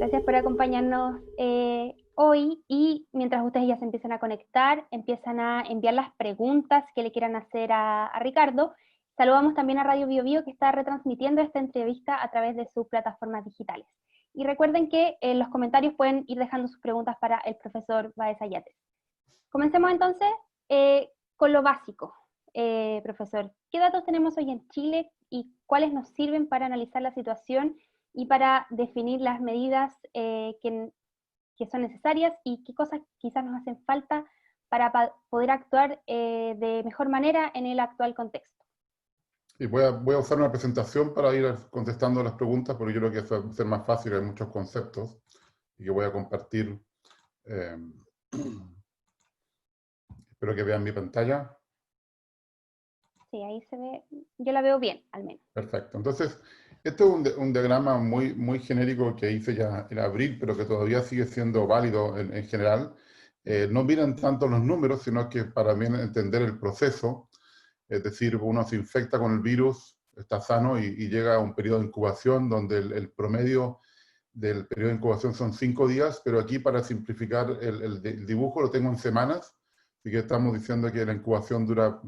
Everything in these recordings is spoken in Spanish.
Gracias por acompañarnos hoy y mientras ustedes ya se empiezan a conectar, empiezan a enviar las preguntas que le quieran hacer a Ricardo. Saludamos también a Radio Bio Bio que está retransmitiendo esta entrevista a través de sus plataformas digitales. Y recuerden que en los comentarios pueden ir dejando sus preguntas para el profesor Baez Ayates. Comencemos entonces con lo básico. Profesor, ¿qué datos tenemos hoy en Chile y cuáles nos sirven para analizar la situación y para definir las medidas que son necesarias y qué cosas quizás nos hacen falta para poder actuar de mejor manera en el actual contexto? Y voy a usar una presentación para ir contestando las preguntas, porque yo creo que eso va a ser más fácil, hay muchos conceptos, y que voy a compartir. Espero que vean mi pantalla. Sí, ahí se ve, yo la veo bien, al menos. Perfecto. Entonces, este es un diagrama muy genérico que hice ya en abril, pero que todavía sigue siendo válido en general. No miran tanto los números, sino que para bien entender el proceso. Es decir, uno se infecta con el virus, está sano y llega a un periodo de incubación donde el promedio del periodo de incubación son 5 días, pero aquí para simplificar el dibujo lo tengo en semanas, así que estamos diciendo que la incubación dura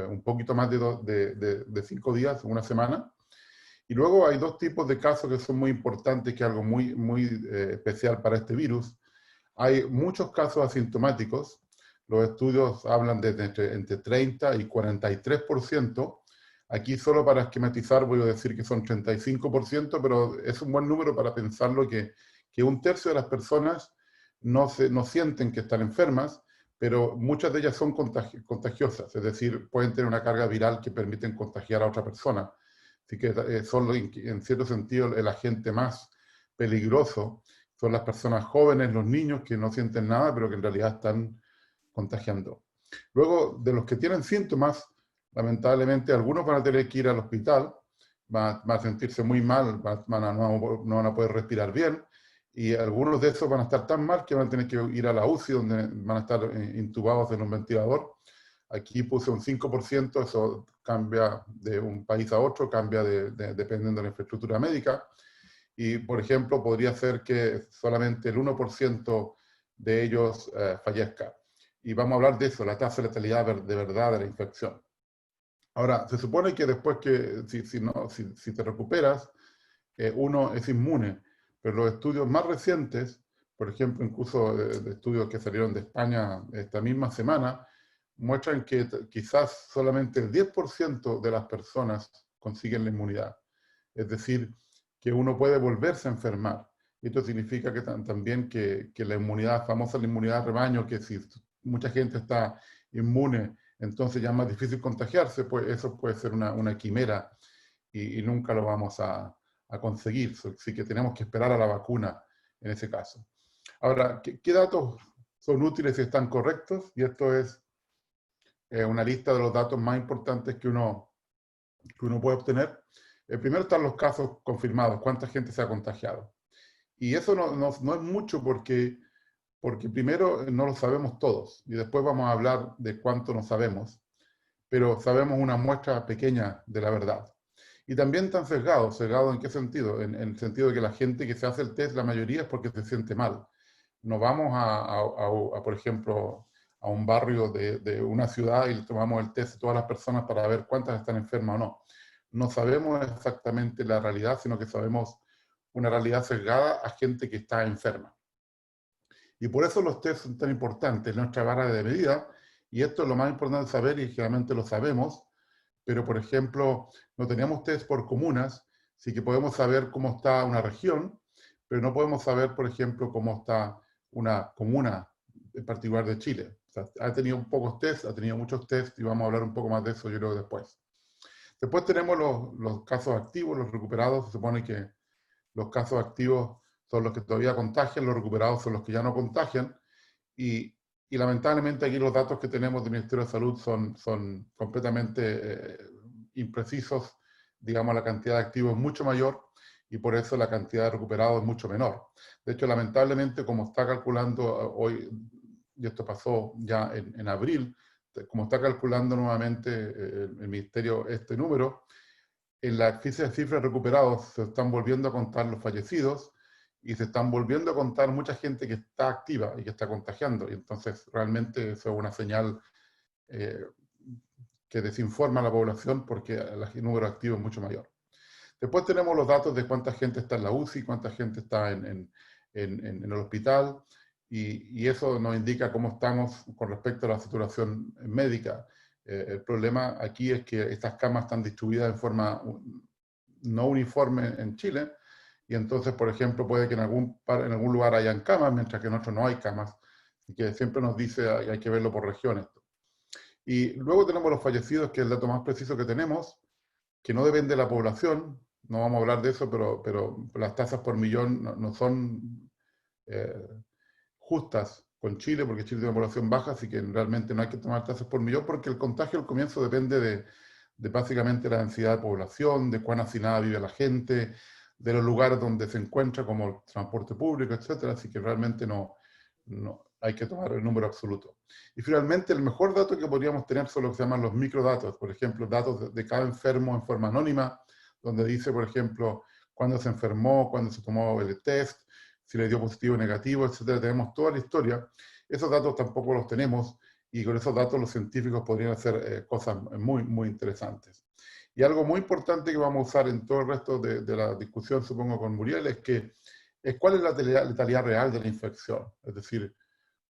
un poquito más de 5 días, una semana. Y luego hay dos tipos de casos que son muy importantes, que es algo muy especial para este virus. Hay muchos casos asintomáticos. Los estudios hablan de entre 30 y 43%. Aquí solo para esquematizar voy a decir que son 35%, pero es un buen número para pensarlo que un tercio de las personas no sienten que están enfermas, pero muchas de ellas son contagiosas, es decir, pueden tener una carga viral que permiten contagiar a otra persona. Así que son en cierto sentido el agente más peligroso. Son las personas jóvenes, los niños que no sienten nada, pero que en realidad están contagiando. Luego, de los que tienen síntomas, lamentablemente algunos van a tener que ir al hospital, van a sentirse muy mal, no van a poder respirar bien, y algunos de esos van a estar tan mal que van a tener que ir a la UCI, donde van a estar intubados en un ventilador. Aquí puse un 5%, eso cambia de un país a otro, cambia dependiendo de la infraestructura médica. Y, por ejemplo, podría ser que solamente el 1% de ellos fallezca. Y vamos a hablar de eso, la tasa de letalidad de verdad de la infección. Ahora, se supone que después que, si te recuperas, uno es inmune, pero los estudios más recientes, por ejemplo, incluso de estudios que salieron de España esta misma semana, muestran que quizás solamente el 10% de las personas consiguen la inmunidad. Es decir, que uno puede volverse a enfermar. Esto significa que también que la inmunidad, famosa la inmunidad de rebaño, que si mucha gente está inmune, entonces ya es más difícil contagiarse, pues eso puede ser una quimera y nunca lo vamos a conseguir. Así que tenemos que esperar a la vacuna en ese caso. Ahora, ¿qué datos son útiles y están correctos? Y esto es una lista de los datos más importantes que uno puede obtener. Primero están los casos confirmados, cuánta gente se ha contagiado. Y eso no es mucho porque primero no lo sabemos todos y después vamos a hablar de cuánto no sabemos, pero sabemos una muestra pequeña de la verdad. Y también están sesgados. ¿Sesgados en qué sentido? En el sentido de que la gente que se hace el test, la mayoría es porque se siente mal. No vamos por ejemplo, a un barrio de una ciudad y le tomamos el test a todas las personas para ver cuántas están enfermas o no. No sabemos exactamente la realidad, sino que sabemos una realidad sesgada a gente que está enferma. Y por eso los test son tan importantes, nuestra vara de medida, y esto es lo más importante saber y generalmente lo sabemos, pero por ejemplo, no tenemos test por comunas, sí que podemos saber cómo está una región, pero no podemos saber, por ejemplo, cómo está una comuna en particular de Chile. O sea, ha tenido pocos test, ha tenido muchos test y vamos a hablar un poco más de eso yo creo después. Después tenemos los casos activos, los recuperados. Se supone que los casos activos son los que todavía contagian, los recuperados son los que ya no contagian. Y lamentablemente aquí los datos que tenemos del Ministerio de Salud son completamente imprecisos. Digamos, la cantidad de activos es mucho mayor y por eso la cantidad de recuperados es mucho menor. De hecho, lamentablemente, como está calculando hoy, y esto pasó ya en abril, como está calculando nuevamente el Ministerio este número, en la cifra de recuperados se están volviendo a contar los fallecidos y se están volviendo a contar mucha gente que está activa y que está contagiando. Y entonces realmente eso es una señal que desinforma a la población porque el número activo es mucho mayor. Después tenemos los datos de cuánta gente está en la UCI, cuánta gente está en el hospital, y eso nos indica cómo estamos con respecto a la saturación médica. El problema aquí es que estas camas están distribuidas en forma no uniforme en Chile, y entonces, por ejemplo, puede que en algún lugar hayan camas, mientras que en otros no hay camas. Así que siempre nos dice hay que verlo por regiones. Y luego tenemos los fallecidos, que es el dato más preciso que tenemos, que no depende de la población. No vamos a hablar de eso, pero las tasas por millón no son justas con Chile, porque Chile tiene una población baja, así que realmente no hay que tomar tasas por millón, porque el contagio al comienzo depende de básicamente la densidad de población, de cuán hacinada vive la gente, de los lugares donde se encuentra, como el transporte público, etcétera. Así que realmente no hay que tomar el número absoluto. Y finalmente, el mejor dato que podríamos tener son lo que se llaman los microdatos, por ejemplo, datos de cada enfermo en forma anónima, donde dice, por ejemplo, cuándo se enfermó, cuándo se tomó el test, si le dio positivo o negativo, etcétera. Tenemos toda la historia. Esos datos tampoco los tenemos, y con esos datos los científicos podrían hacer cosas muy, muy interesantes. Y algo muy importante que vamos a usar en todo el resto de la discusión, supongo, con Muriel, es cuál es la letalidad real de la infección. Es decir,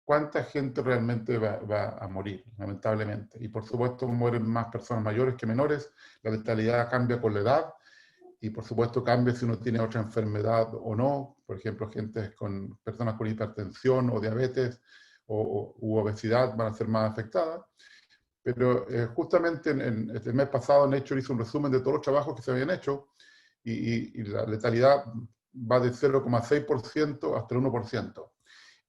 cuánta gente realmente va a morir, lamentablemente. Y por supuesto mueren más personas mayores que menores. La letalidad cambia con la edad, y por supuesto cambia si uno tiene otra enfermedad o no. Por ejemplo, personas con hipertensión o diabetes u obesidad van a ser más afectadas. Pero justamente el mes pasado Nature hizo un resumen de todos los trabajos que se habían hecho, y la letalidad va de 0,6% hasta el 1%.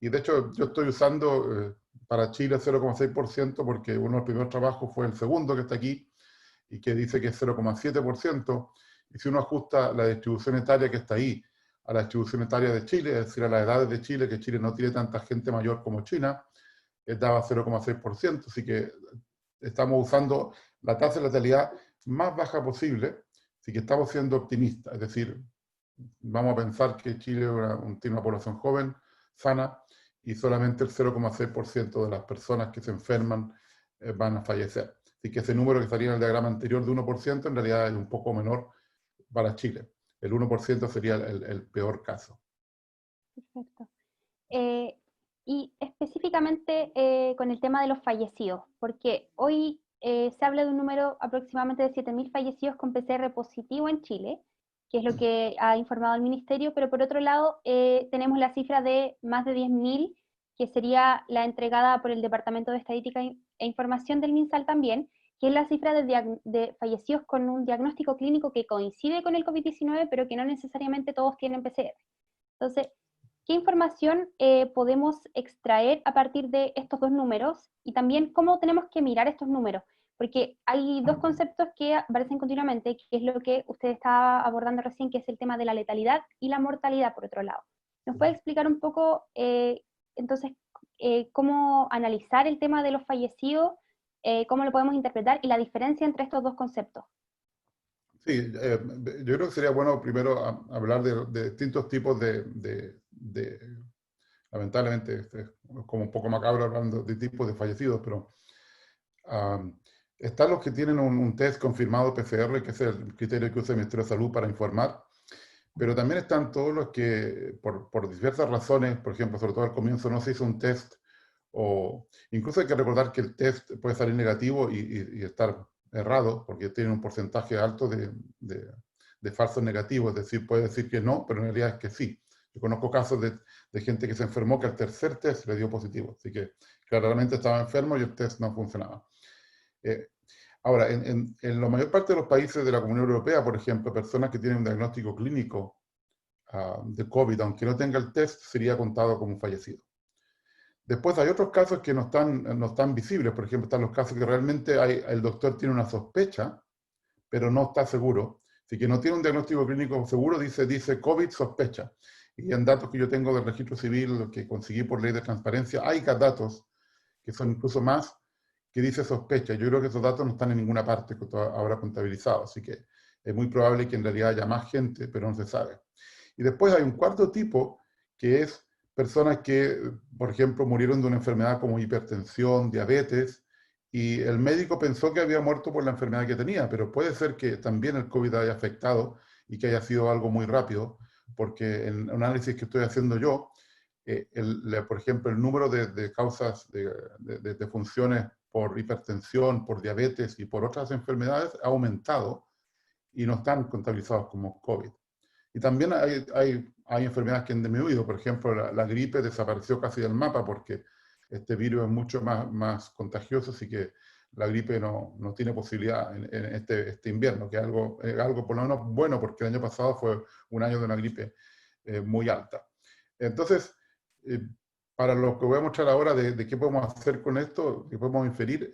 Y de hecho yo estoy usando para Chile 0,6% porque uno de los primeros trabajos fue el segundo que está aquí, y que dice que es 0,7%. Y si uno ajusta la distribución etaria que está ahí a la distribución etaria de Chile, es decir, a las edades de Chile, que Chile no tiene tanta gente mayor como China, daba 0,6%. Así que estamos usando la tasa de letalidad más baja posible, así que estamos siendo optimistas. Es decir, vamos a pensar que Chile tiene una población joven, sana, y solamente el 0,6% de las personas que se enferman van a fallecer. Así que ese número que estaría en el diagrama anterior de 1% en realidad es un poco menor para Chile. El 1% sería el peor caso. Perfecto. Y específicamente con el tema de los fallecidos, porque hoy se habla de un número aproximadamente de 7.000 fallecidos con PCR positivo en Chile, que es lo que ha informado el ministerio, pero por otro lado tenemos la cifra de más de 10.000, que sería la entregada por el Departamento de Estadística e Información del MinSal también, que es la cifra de fallecidos con un diagnóstico clínico que coincide con el COVID-19, pero que no necesariamente todos tienen PCR. Entonces, ¿qué información podemos extraer a partir de estos dos números? Y también, ¿cómo tenemos que mirar estos números? Porque hay dos conceptos que aparecen continuamente, que es lo que usted estaba abordando recién, que es el tema de la letalidad y la mortalidad, por otro lado. ¿Nos puede explicar un poco, entonces, cómo analizar el tema de los fallecidos, cómo lo podemos interpretar y la diferencia entre estos dos conceptos? Sí, yo creo que sería bueno primero hablar de distintos tipos lamentablemente, es como un poco macabro hablando de tipos de fallecidos, pero están los que tienen un test confirmado PCR, que es el criterio que usa el Ministerio de Salud para informar, pero también están todos los que, por diversas razones, por ejemplo, sobre todo al comienzo no se hizo un test, o incluso hay que recordar que el test puede salir negativo y estar errado, porque tiene un porcentaje alto de falsos negativos, es decir, puede decir que no, pero en realidad es que sí. Yo conozco casos de gente que se enfermó que al tercer test le dio positivo, así que claramente estaba enfermo y el test no funcionaba. Ahora, en la mayor parte de los países de la Comunidad Europea, por ejemplo, personas que tienen un diagnóstico clínico de COVID, aunque no tenga el test, sería contado como un fallecido. Después hay otros casos que no están visibles. Por ejemplo, están los casos que realmente el doctor tiene una sospecha, pero no está seguro. Así que no tiene un diagnóstico clínico seguro, dice COVID sospecha. Y en datos que yo tengo del registro civil, que conseguí por ley de transparencia, hay datos que son incluso más, que dice sospecha. Yo creo que esos datos no están en ninguna parte ahora contabilizados. Así que es muy probable que en realidad haya más gente, pero no se sabe. Y después hay un cuarto tipo, que es personas que, por ejemplo, murieron de una enfermedad como hipertensión, diabetes, y el médico pensó que había muerto por la enfermedad que tenía, pero puede ser que también el COVID haya afectado y que haya sido algo muy rápido, porque en el análisis que estoy haciendo yo, por ejemplo, el número de causas de funciones por hipertensión, por diabetes y por otras enfermedades ha aumentado y no están contabilizados como COVID. Y también hay enfermedades que han disminuido. Por ejemplo, la gripe desapareció casi del mapa porque este virus es mucho más contagioso, así que la gripe no tiene posibilidad en este invierno, que es algo por lo menos bueno, porque el año pasado fue un año de una gripe muy alta. Entonces, eh, para lo que voy a mostrar ahora de qué podemos hacer con esto, qué podemos inferir,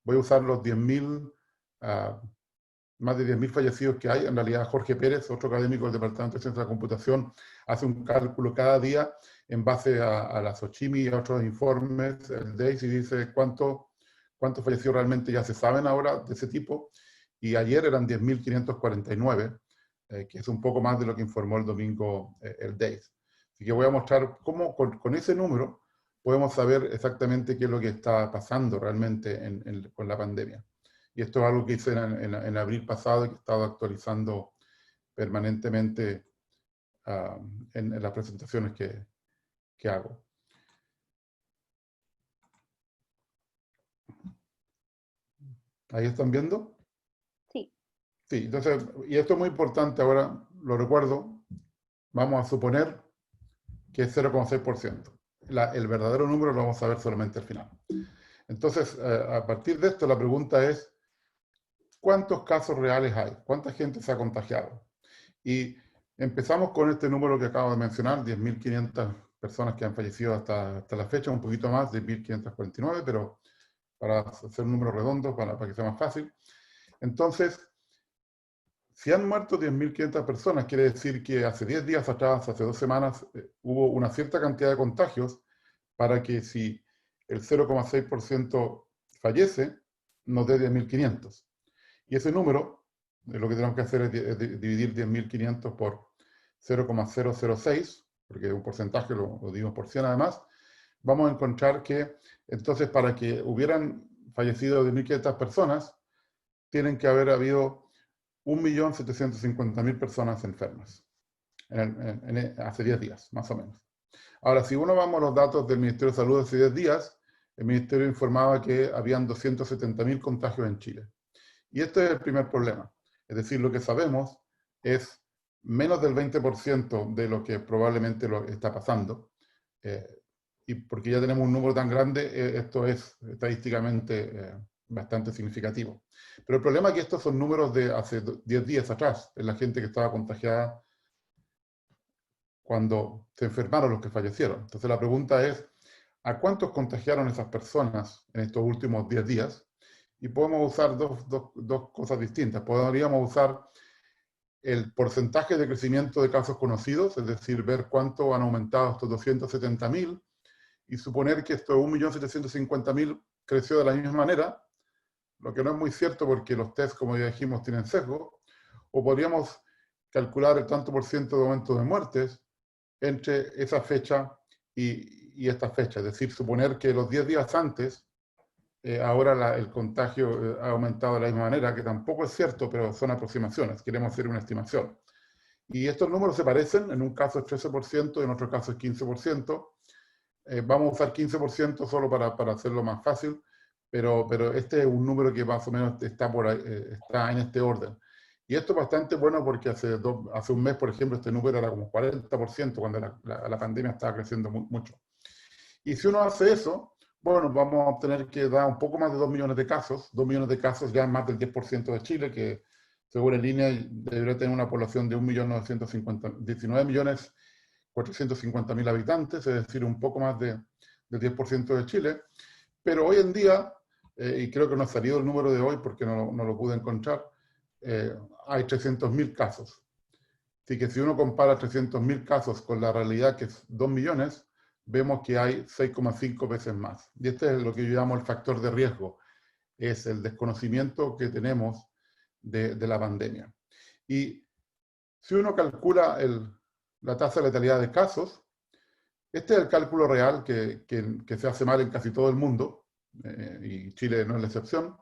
voy a usar los 10.000 más de 10.000 fallecidos que hay. En realidad, Jorge Pérez, otro académico del Departamento de Ciencia de la Computación, hace un cálculo cada día en base a la SOCHIMI y a otros informes, el DAIS, y dice cuántos fallecidos realmente ya se saben ahora de ese tipo. Y ayer eran 10.549, que es un poco más de lo que informó el domingo el DAIS. Así que voy a mostrar cómo con ese número podemos saber exactamente qué es lo que está pasando realmente con la pandemia. Y esto es algo que hice en abril pasado y que he estado actualizando permanentemente en las presentaciones que hago. ¿Ahí están viendo? Sí. Sí, entonces, y esto es muy importante, ahora lo recuerdo, vamos a suponer que es 0,6%. El verdadero número lo vamos a ver solamente al final. Entonces, a partir de esto, la pregunta es, ¿cuántos casos reales hay? ¿Cuánta gente se ha contagiado? Y empezamos con este número que acabo de mencionar, 10.500 personas que han fallecido hasta la fecha, un poquito más, 10.549, pero para hacer un número redondo, para que sea más fácil. Entonces, si han muerto 10.500 personas, quiere decir que hace 10 días atrás, hace 2 semanas, hubo una cierta cantidad de contagios para que si el 0,6% fallece, nos dé 10.500. Y ese número, lo que tenemos que hacer es dividir 10.500 por 0,006, porque un porcentaje lo dividimos por 100 además, vamos a encontrar que entonces para que hubieran fallecido 10.500 personas, tienen que haber habido 1.750.000 personas enfermas hace 10 días, más o menos. Ahora, si uno vamos a los datos del Ministerio de Salud hace 10 días, el Ministerio informaba que habían 270.000 contagios en Chile. Y este es el primer problema. Es decir, lo que sabemos es menos del 20% de lo que probablemente lo está pasando. Y porque ya tenemos un número tan grande, esto es estadísticamente bastante significativo. Pero el problema es que estos son números de hace 10 días atrás, de la gente que estaba contagiada cuando se enfermaron los que fallecieron. Entonces la pregunta es, ¿a cuántos contagiaron esas personas en estos últimos 10 días? Y podemos usar dos cosas distintas. Podríamos usar el porcentaje de crecimiento de casos conocidos, es decir, ver cuánto han aumentado estos 270.000 y suponer que estos 1.750.000 creció de la misma manera, lo que no es muy cierto porque los test, como ya dijimos, tienen sesgo, o podríamos calcular el tanto por ciento de aumento de muertes entre esa fecha y esta fecha, es decir, suponer que los 10 días antes, ahora el contagio ha aumentado de la misma manera, que tampoco es cierto, pero son aproximaciones, queremos hacer una estimación. Y estos números se parecen, en un caso es 13%, en otro caso es 15%. Vamos a usar 15% solo para hacerlo más fácil, pero este es un número que más o menos está en este orden. Y esto es bastante bueno porque hace un mes, por ejemplo, este número era como 40% cuando la pandemia estaba creciendo mucho. Y si uno hace eso, bueno, vamos a obtener que da un poco más de 2 millones de casos. 2 millones de casos ya más del 10% de Chile, que según el INE debería tener una población de 19.450.000 habitantes, es decir, un poco más del 10% de Chile. Pero hoy en día, y creo que no ha salido el número de hoy porque no lo pude encontrar, hay 300.000 casos. Así que si uno compara 300.000 casos con la realidad que es 2 millones, vemos que hay 6,5 veces más. Y este es lo que yo llamo el factor de riesgo, es el desconocimiento que tenemos de la pandemia. Y si uno calcula la tasa de letalidad de casos. Este es el cálculo real que se hace mal en casi todo el mundo, y Chile no es la excepción.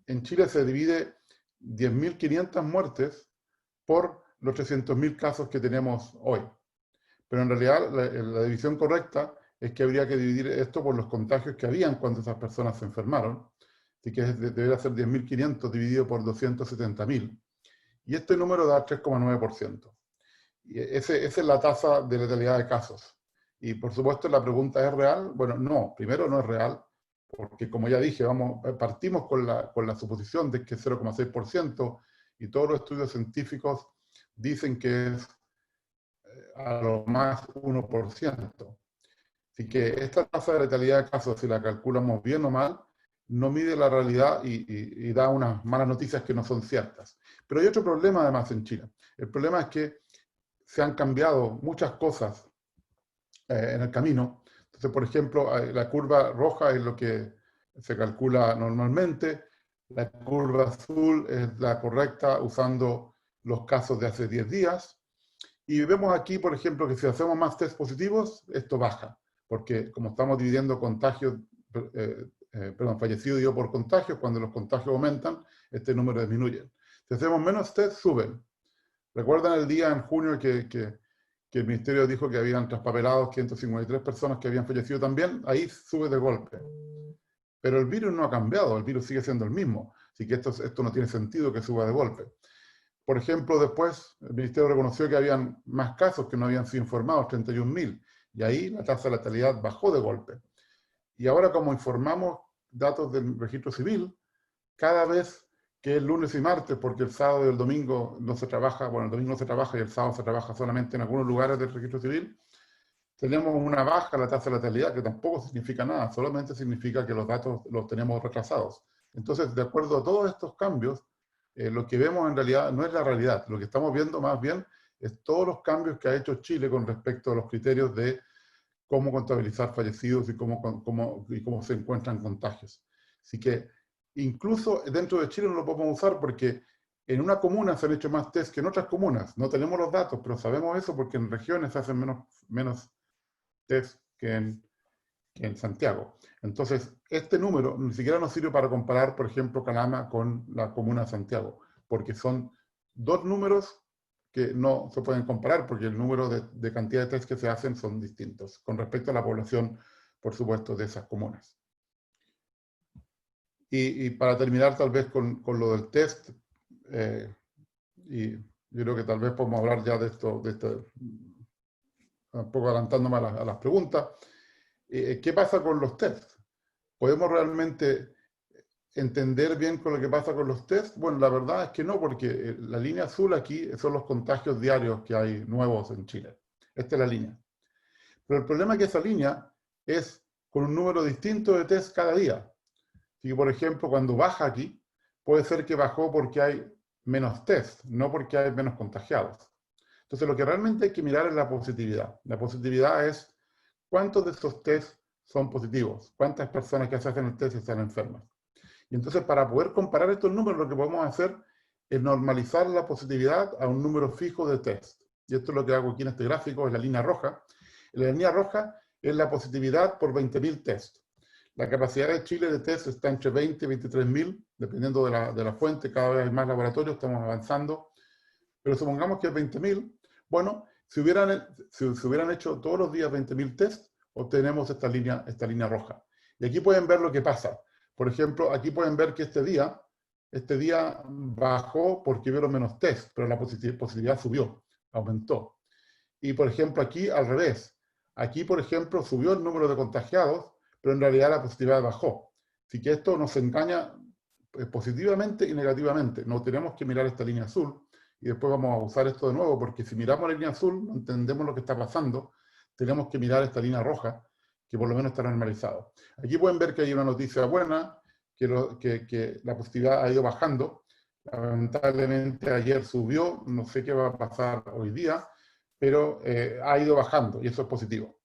En Chile se divide 10.500 muertes por los 300.000 casos que tenemos hoy. Pero en realidad la división correcta es que habría que dividir esto por los contagios que habían cuando esas personas se enfermaron. Así que debería ser 10.500 dividido por 270.000. Y este número da 3,9%. Y esa es la tasa de letalidad de casos. Y por supuesto la pregunta ¿es real? Bueno, no, primero no es real, porque como ya dije, partimos con la suposición de que es 0,6% y todos los estudios científicos dicen que es a lo más 1%. Así que esta tasa de letalidad de casos, si la calculamos bien o mal, no mide la realidad y da unas malas noticias que no son ciertas. Pero hay otro problema además en Chile. El problema es que se han cambiado muchas cosas en el camino. Entonces, por ejemplo, la curva roja es lo que se calcula normalmente, la curva azul es la correcta usando los casos de hace 10 días, y vemos aquí, por ejemplo, que si hacemos más test positivos, esto baja, porque como estamos dividiendo contagios, fallecidos por contagios, cuando los contagios aumentan, este número disminuye. Si hacemos menos test, suben. ¿Recuerdan el día en junio que el Ministerio dijo que habían traspapelado 553 personas que habían fallecido también? Ahí sube de golpe. Pero el virus no ha cambiado, el virus sigue siendo el mismo. Así que esto no tiene sentido que suba de golpe. Por ejemplo, después el Ministerio reconoció que habían más casos que no habían sido informados, 31.000, y ahí la tasa de letalidad bajó de golpe. Y ahora, como informamos datos del registro civil, cada vez que es lunes y martes, porque el sábado y el domingo no se trabaja, bueno, el domingo no se trabaja y el sábado se trabaja solamente en algunos lugares del registro civil, tenemos una baja en la tasa de letalidad, que tampoco significa nada, solamente significa que los datos los tenemos retrasados. Entonces, de acuerdo a todos estos cambios, lo que vemos en realidad no es la realidad, lo que estamos viendo más bien es todos los cambios que ha hecho Chile con respecto a los criterios de cómo contabilizar fallecidos y cómo se encuentran contagios. Así que incluso dentro de Chile no lo podemos usar porque en una comuna se han hecho más test que en otras comunas. No tenemos los datos, pero sabemos eso porque en regiones se hacen menos test que en Santiago. Entonces, este número ni siquiera nos sirve para comparar, por ejemplo, Calama con la comuna de Santiago, porque son dos números que no se pueden comparar, porque el número de cantidad de test que se hacen son distintos, con respecto a la población, por supuesto, de esas comunas. Y para terminar tal vez con lo del test, y yo creo que tal vez podemos hablar ya de esto, un poco adelantándome a las preguntas. ¿Qué pasa con los tests? ¿Podemos realmente entender bien con lo que pasa con los tests? Bueno, la verdad es que no, porque la línea azul aquí son los contagios diarios que hay nuevos en Chile. Esta es la línea. Pero el problema es que esa línea es con un número distinto de tests cada día. Así que, por ejemplo, cuando baja aquí, puede ser que bajó porque hay menos tests, no porque hay menos contagiados. Entonces, lo que realmente hay que mirar es la positividad. La positividad es cuántos de esos tests son positivos, cuántas personas que se hacen el test están enfermas. Y entonces, para poder comparar estos números, lo que podemos hacer es normalizar la positividad a un número fijo de test. Y esto es lo que hago aquí en este gráfico, es la línea roja. La línea roja es la positividad por 20.000 test. La capacidad de Chile de test está entre 20 y 23.000, dependiendo de la fuente, cada vez hay más laboratorios, estamos avanzando. Pero supongamos que es 20.000. Bueno, si hubieran hecho todos los días 20.000 test, obtenemos esta línea roja. Y aquí pueden ver lo que pasa. Por ejemplo, aquí pueden ver que este día bajó porque hubieron menos test, pero la positividad subió, aumentó. Y por ejemplo, aquí al revés. Aquí, por ejemplo, subió el número de contagiados, pero en realidad la positividad bajó. Así que esto nos engaña positivamente y negativamente. No tenemos que mirar esta línea azul, y después vamos a usar esto de nuevo, porque si miramos la línea azul, no entendemos lo que está pasando, tenemos que mirar esta línea roja, que por lo menos está normalizado. Aquí pueden ver que hay una noticia buena, que la positividad ha ido bajando. Lamentablemente ayer subió, no sé qué va a pasar hoy día, pero ha ido bajando y eso es positivo.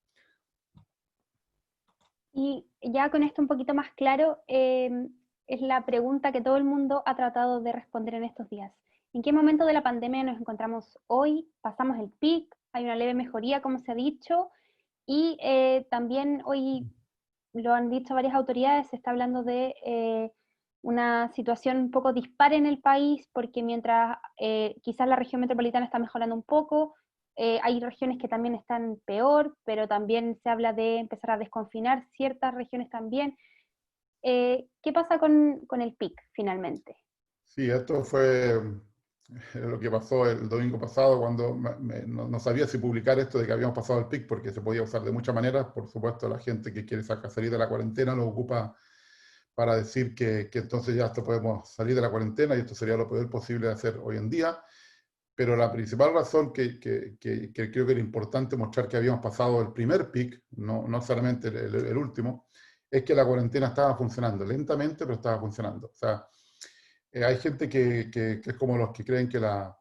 Y ya con esto un poquito más claro, es la pregunta que todo el mundo ha tratado de responder en estos días. ¿En qué momento de la pandemia nos encontramos hoy? ¿Pasamos el pic? hay una leve mejoría, como se ha dicho, y también hoy lo han dicho varias autoridades, se está hablando de una situación un poco dispar en el país, porque mientras quizás la región metropolitana está mejorando un poco, hay regiones que también están peor, pero también se habla de empezar a desconfinar ciertas regiones también. ¿Qué pasa con el PIC finalmente? Sí, esto fue lo que pasó el domingo pasado cuando no sabía si publicar esto de que habíamos pasado el pic porque se podía usar de muchas maneras. Por supuesto, la gente que quiere salir de la cuarentena lo ocupa para decir que entonces ya esto podemos salir de la cuarentena y esto sería lo peor posible de hacer hoy en día. Pero la principal razón que creo que era importante mostrar que habíamos pasado el primer pic, no solamente el último, es que la cuarentena estaba funcionando lentamente, pero estaba funcionando. O sea, hay gente que es como los que creen que la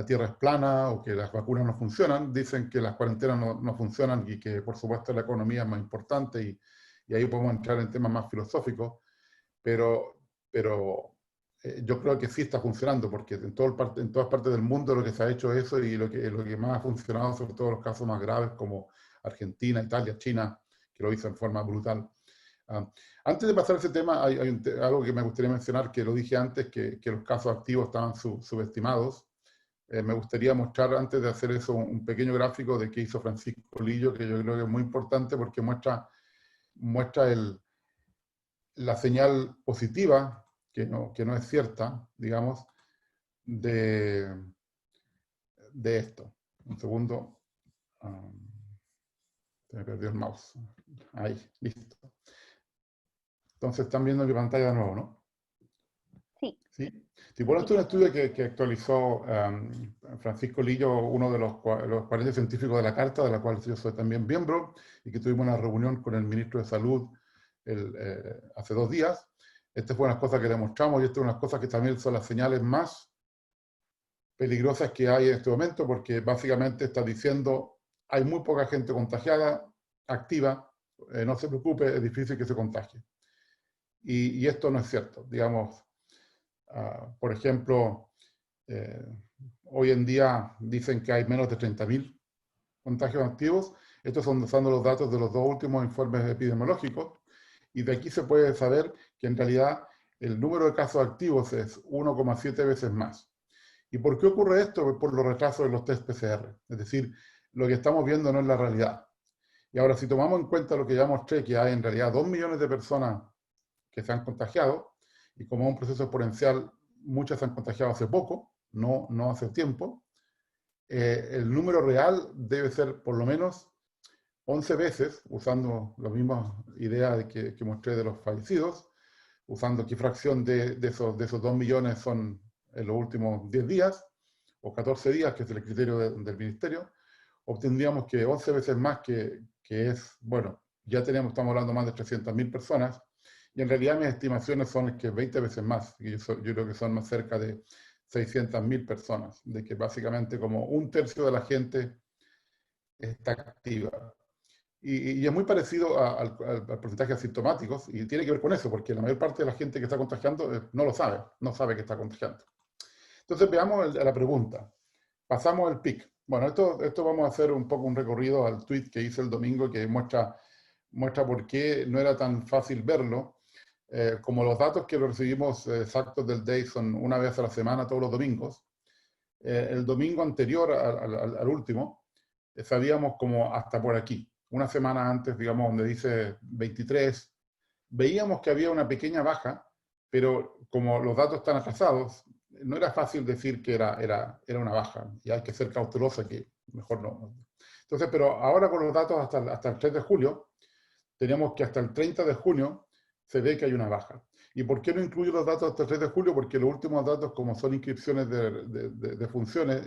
Tierra es plana o que las vacunas no funcionan, dicen que las cuarentenas no funcionan y que por supuesto la economía es más importante y ahí podemos entrar en temas más filosóficos, pero yo creo que sí está funcionando porque en todas partes del mundo lo que se ha hecho es eso y lo que más ha funcionado, sobre todo los casos más graves como Argentina, Italia, China, que lo hizo en forma brutal. Ah, antes de pasar a ese tema, hay algo que me gustaría mencionar, que lo dije antes, que los casos activos estaban subestimados. Me gustaría mostrar, antes de hacer eso, un pequeño gráfico de que hizo Francisco Lillo, que yo creo que es muy importante porque muestra la señal positiva, que no es cierta, digamos, de, de esto. Un segundo. Se me perdió el mouse. Ahí, listo. Entonces están viendo mi pantalla de nuevo, ¿no? Sí. Sí. Sí, bueno, esto es un estudio que actualizó Francisco Lillo, uno de los 40 científicos de la Carta, de la cual yo soy también miembro, y que tuvimos una reunión con el ministro de Salud hace 2 días. Esta fue una cosa que demostramos y esta es una cosa que también son las señales más peligrosas que hay en este momento, porque básicamente está diciendo hay muy poca gente contagiada, activa, no se preocupe, es difícil que se contagie. Y esto no es cierto, digamos. Por ejemplo, hoy en día dicen que hay menos de 30.000 contagios activos. Estos son usando los datos de los 2 últimos informes epidemiológicos. Y de aquí se puede saber que en realidad el número de casos activos es 1,7 veces más. ¿Y por qué ocurre esto? Pues por los retrasos de los test PCR. Es decir, lo que estamos viendo no es la realidad. Y ahora, si tomamos en cuenta lo que ya mostré, que hay en realidad 2 millones de personas que se han contagiado, y como es un proceso exponencial, muchas se han contagiado hace poco, no hace tiempo, el número real debe ser por lo menos 11 veces, usando la misma idea que mostré de los fallecidos, usando qué fracción de esos 2 millones son en los últimos 10 días, o 14 días, que es el criterio del ministerio, obtendríamos que 11 veces más, que es, bueno, ya estamos hablando más de 300.000 personas, y en realidad mis estimaciones son que 20 veces más, y yo creo que son más cerca de 600.000 personas, de que básicamente como 1/3 de la gente está activa. Y es muy parecido al porcentaje de asintomáticos, y tiene que ver con eso, porque la mayor parte de la gente que está contagiando no lo sabe, no sabe que está contagiando. Entonces veamos la pregunta. Pasamos el pic. Bueno, esto vamos a hacer un poco un recorrido al tweet que hice el domingo, que muestra por qué no era tan fácil verlo. Como los datos que recibimos exactos del DAY son una vez a la semana, todos los domingos, el domingo anterior al último, sabíamos como hasta por aquí. Una semana antes, digamos, donde dice 23, veíamos que había una pequeña baja, pero como los datos están atrasados, no era fácil decir que era una baja, y hay que ser cauteloso que mejor no. Entonces, pero ahora con los datos hasta el 3 de julio, tenemos que hasta el 30 de junio se ve que hay una baja. ¿Y por qué no incluyo los datos hasta el 3 de julio? Porque los últimos datos, como son inscripciones de funciones,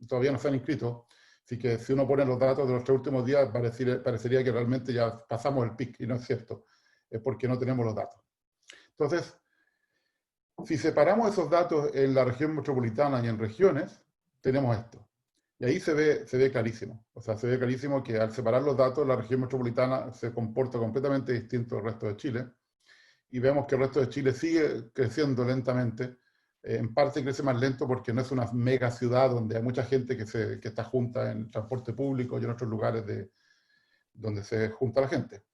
todavía no se han inscrito. Así que si uno pone los datos de los 3 últimos días, parecería que realmente ya pasamos el pic, y no es cierto. Es porque no tenemos los datos. Entonces, si separamos esos datos en la región metropolitana y en regiones, tenemos esto. Y ahí se ve clarísimo. O sea, se ve clarísimo que al separar los datos, la región metropolitana se comporta completamente distinto al resto de Chile. Y vemos que el resto de Chile sigue creciendo lentamente. En parte crece más lento porque no es una mega ciudad donde hay mucha gente que está junta en transporte público y en otros lugares donde se junta la gente.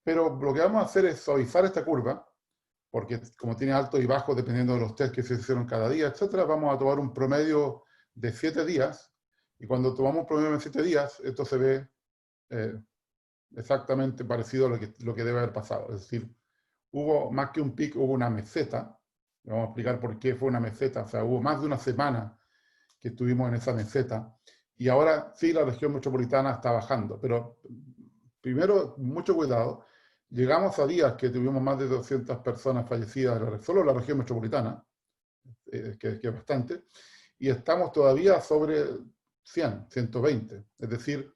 Pero lo que vamos a hacer es suavizar esta curva, porque como tiene altos y bajos dependiendo de los test que se hicieron cada día, etcétera, vamos a tomar un promedio de 7 días, y cuando tomamos un promedio de 7 días, esto se ve exactamente parecido a lo que debe haber pasado. Es decir, hubo más que un pic, hubo una meseta. Vamos a explicar por qué fue una meseta. O sea, hubo más de una semana que estuvimos en esa meseta, y ahora sí la región metropolitana está bajando, pero primero, mucho cuidado. Llegamos a días que tuvimos más de 200 personas fallecidas solo en la región metropolitana, que es bastante, y estamos todavía sobre 100, 120. Es decir,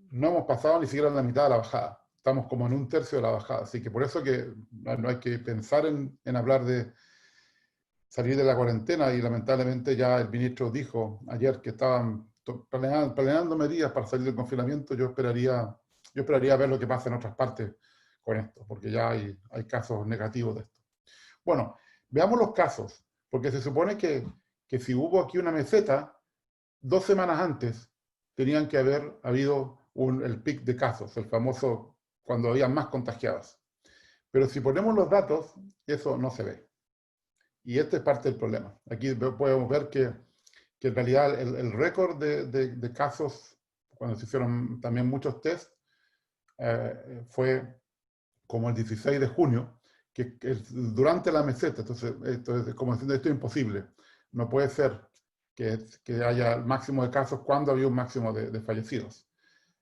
no hemos pasado ni siquiera la mitad de la bajada. Estamos como en un tercio de la bajada. Así que por eso que no hay que pensar en hablar de salir de la cuarentena, y lamentablemente ya el ministro dijo ayer que estaban planeando medidas para salir del confinamiento. Yo esperaría ver lo que pasa en otras partes con esto, porque ya hay casos negativos de esto. Bueno, veamos los casos, porque se supone que si hubo aquí una meseta, 2 semanas antes tenían que haber habido el pic de casos, el famoso cuando había más contagiadas. Pero si ponemos los datos, eso no se ve. Y este es parte del problema. Aquí podemos ver que en realidad el récord de casos, cuando se hicieron también muchos test, fue como el 16 de junio, que es durante la meseta. Entonces, esto es como diciendo, esto es imposible. No puede ser que haya el máximo de casos cuando había un máximo de fallecidos.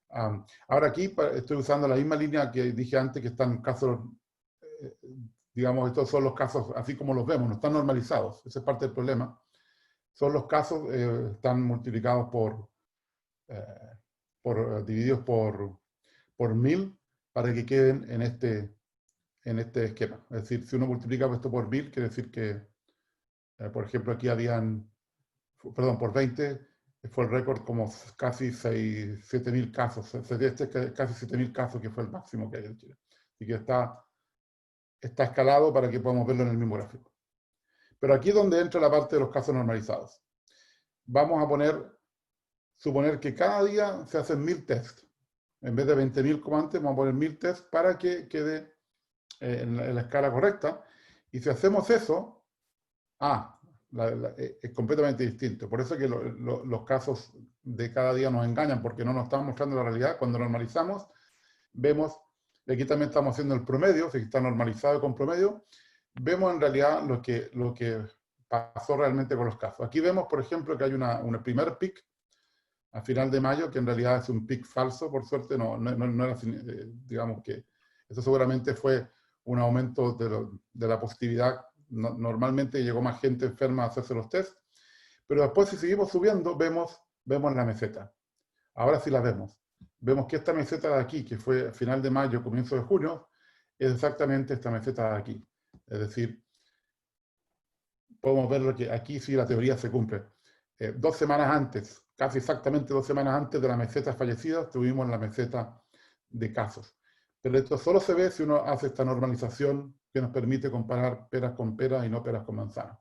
Ahora aquí estoy usando la misma línea que dije antes, que están casos, digamos, estos son los casos así como los vemos, no están normalizados. Esa es parte del problema. Son los casos, están multiplicados divididos por 1000 para que queden en este esquema. Es decir, si uno multiplica esto por 1000, quiere decir que, por ejemplo, aquí por 20, fue el récord como casi 7.000 casos, casi 7.000 casos, que fue el máximo que hay en Chile. Así que está escalado para que podamos verlo en el mismo gráfico. Pero aquí es donde entra la parte de los casos normalizados. Vamos a suponer que cada día se hacen 1000 tests. En vez de 20.000 como antes, vamos a poner 1000 tests para que quede en la escala correcta. Y si hacemos eso, es completamente distinto. Por eso que los casos de cada día nos engañan, porque no nos están mostrando la realidad. Cuando normalizamos, vemos, aquí también estamos haciendo el promedio, si está normalizado con promedio, vemos en realidad lo que pasó realmente con los casos. Aquí vemos, por ejemplo, que hay un primer pic a final de mayo, que en realidad es un pic falso, por suerte, no era, digamos que eso seguramente fue un aumento de la positividad. Normalmente llegó más gente enferma a hacerse los test, pero después, si seguimos subiendo, vemos la meseta. Ahora sí la vemos. Vemos que esta meseta de aquí, que fue a final de mayo, comienzo de junio, es exactamente esta meseta de aquí. Es decir, podemos ver que aquí sí la teoría se cumple. 2 semanas antes, casi exactamente 2 semanas antes de la meseta fallecida, tuvimos la meseta de casos. Pero esto solo se ve si uno hace esta normalización que nos permite comparar peras con peras y no peras con manzanas.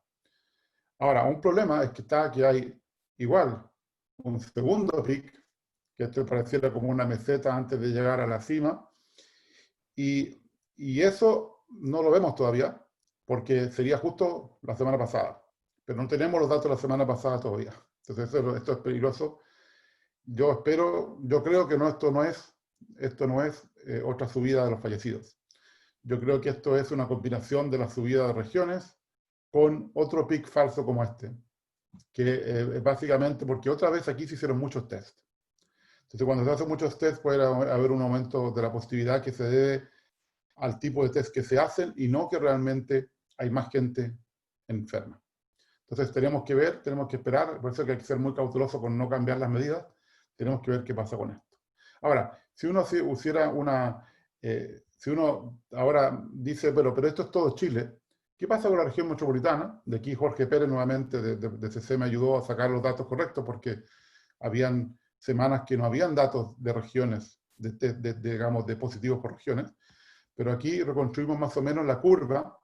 Ahora, un problema es que hay igual un segundo pic, que esto pareciera como una meseta antes de llegar a la cima, y eso no lo vemos todavía, porque sería justo la semana pasada, pero no tenemos los datos de la semana pasada todavía. Entonces esto es peligroso. Yo creo que esto no es otra subida de los fallecidos. Yo creo que esto es una combinación de la subida de regiones con otro pic falso como este, que es básicamente porque otra vez aquí se hicieron muchos tests. Entonces, cuando se hacen muchos tests, puede haber un aumento de la positividad que se debe al tipo de test que se hacen y no que realmente hay más gente enferma. Entonces, tenemos que esperar, por eso que hay que ser muy cauteloso con no cambiar las medidas. Tenemos que ver qué pasa con esto. Ahora, si uno si uno ahora dice, pero esto es todo Chile, ¿qué pasa con la región metropolitana? De aquí Jorge Pérez nuevamente de CC me ayudó a sacar los datos correctos, porque habían semanas que no habían datos de regiones, digamos, de positivos por regiones, pero aquí reconstruimos más o menos la curva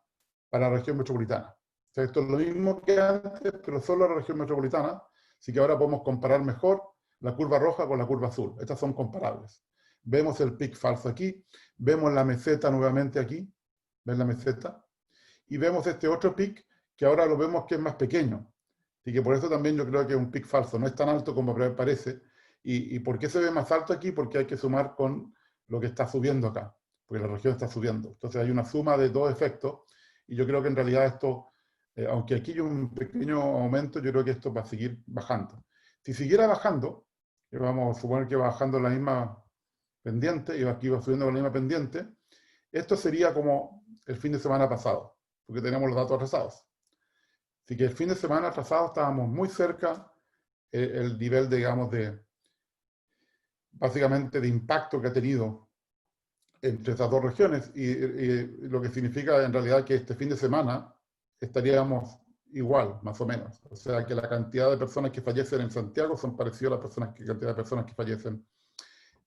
para la región metropolitana. sea, esto es lo mismo que antes, pero solo en la región metropolitana, así que ahora podemos comparar mejor la curva roja con la curva azul. Estas son comparables. Vemos el pic falso aquí, vemos la meseta nuevamente aquí, ¿ven la meseta? Y vemos este otro pic que ahora lo vemos que es más pequeño. Así que por eso también yo creo que es un pic falso, no es tan alto como parece. ¿Y por qué se ve más alto aquí? Porque hay que sumar con lo que está subiendo acá, porque la región está subiendo. Entonces hay una suma de dos efectos, y yo creo que en realidad esto, aunque aquí hay un pequeño aumento, yo creo que esto va a seguir bajando. Si siguiera bajando, vamos a suponer que va bajando la misma pendiente, y aquí va subiendo la misma pendiente, esto sería como el fin de semana pasado, porque tenemos los datos atrasados. Así que el fin de semana atrasado estábamos muy cerca el nivel, digamos, básicamente de impacto que ha tenido entre estas dos regiones, y lo que significa en realidad que este fin de semana estaríamos igual, más o menos. O sea que la cantidad de personas que fallecen en Santiago son parecidas a la cantidad de personas que fallecen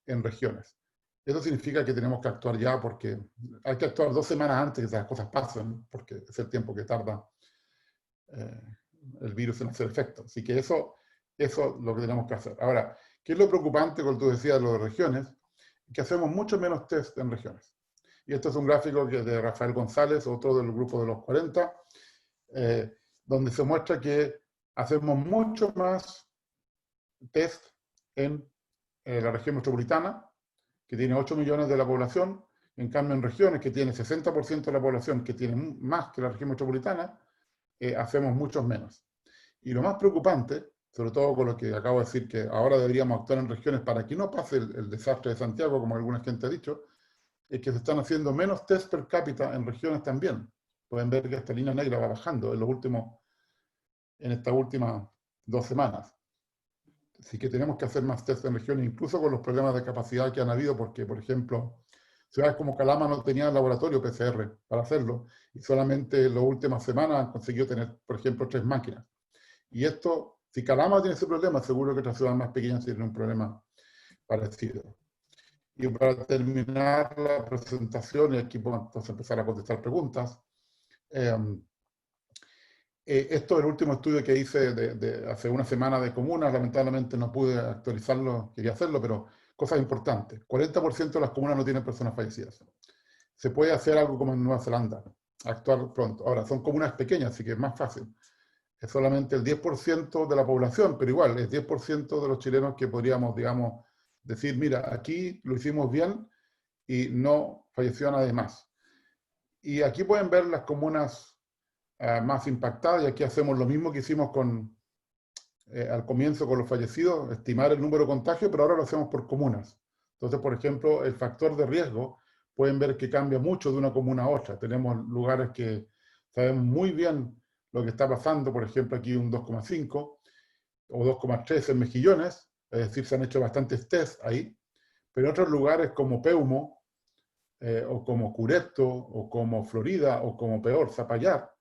en regiones. Eso significa que tenemos que actuar ya, porque hay que actuar 2 semanas antes de que esas cosas pasen, porque es el tiempo que tarda el virus en hacer efecto. Así que eso es lo que tenemos que hacer. Ahora, ¿qué es lo preocupante cuando tú decías lo de regiones? Que hacemos mucho menos test en regiones. Y esto es un gráfico de Rafael González, otro del grupo de los 40, donde se muestra que hacemos mucho más test en la región metropolitana, que tiene 8 millones de la población. En cambio, en regiones que tiene 60% de la población, que tiene más que la región metropolitana, hacemos muchos menos. Y lo más preocupante, sobre todo con lo que acabo de decir, que ahora deberíamos actuar en regiones para que no pase el desastre de Santiago, como alguna gente ha dicho, es que se están haciendo menos test per cápita en regiones también. Pueden ver que esta línea negra va bajando en estas últimas 2 semanas. Así que tenemos que hacer más test en regiones, incluso con los problemas de capacidad que han habido, porque, por ejemplo, ciudades como Calama no tenían laboratorio PCR para hacerlo, y solamente en las últimas semanas han conseguido tener, por ejemplo, 3 máquinas. Y esto, si Calama tiene ese problema, seguro que otras ciudades más pequeñas tienen un problema parecido. Y para terminar la presentación, y aquí podemos entonces empezar a contestar preguntas, esto es el último estudio que hice de hace una semana de comunas. Lamentablemente no pude actualizarlo, quería hacerlo, pero cosas importantes. 40% de las comunas no tienen personas fallecidas. Se puede hacer algo como en Nueva Zelanda, actuar pronto. Ahora, son comunas pequeñas, así que es más fácil. Es solamente el 10% de la población, pero igual, es 10% de los chilenos que podríamos, digamos, decir, mira, aquí lo hicimos bien y no falleció nadie más. Y aquí pueden ver las comunas más impactadas, y aquí hacemos lo mismo que hicimos al comienzo con los fallecidos, estimar el número de contagios, pero ahora lo hacemos por comunas. Entonces, por ejemplo, el factor de riesgo, pueden ver que cambia mucho de una comuna a otra. Tenemos lugares que sabemos muy bien lo que está pasando, por ejemplo, aquí un 2,5 o 2,3 en Mejillones, es decir, se han hecho bastantes test ahí, pero en otros lugares como Peumo, o como Cureto, o como Florida, o como peor, Zapallar,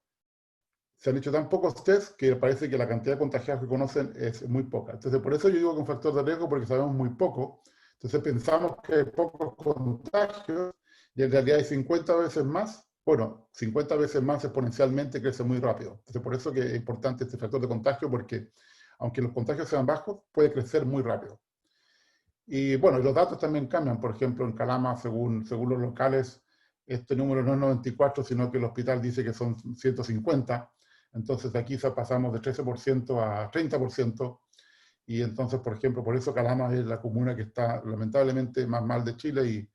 se han hecho tan pocos test que parece que la cantidad de contagiados que conocen es muy poca. Entonces, por eso yo digo que es un factor de riesgo, porque sabemos muy poco. Entonces, pensamos que hay pocos contagios, y en realidad hay 50 veces más. Bueno, 50 veces más exponencialmente, crece muy rápido. Entonces, por eso que es importante este factor de contagio, porque aunque los contagios sean bajos, puede crecer muy rápido. Y bueno, los datos también cambian. Por ejemplo, en Calama, según los locales, este número no es 94, sino que el hospital dice que son 150. Entonces de aquí pasamos de 13% a 30%. Y entonces, por ejemplo, por eso Calama es la comuna que está lamentablemente más mal de Chile,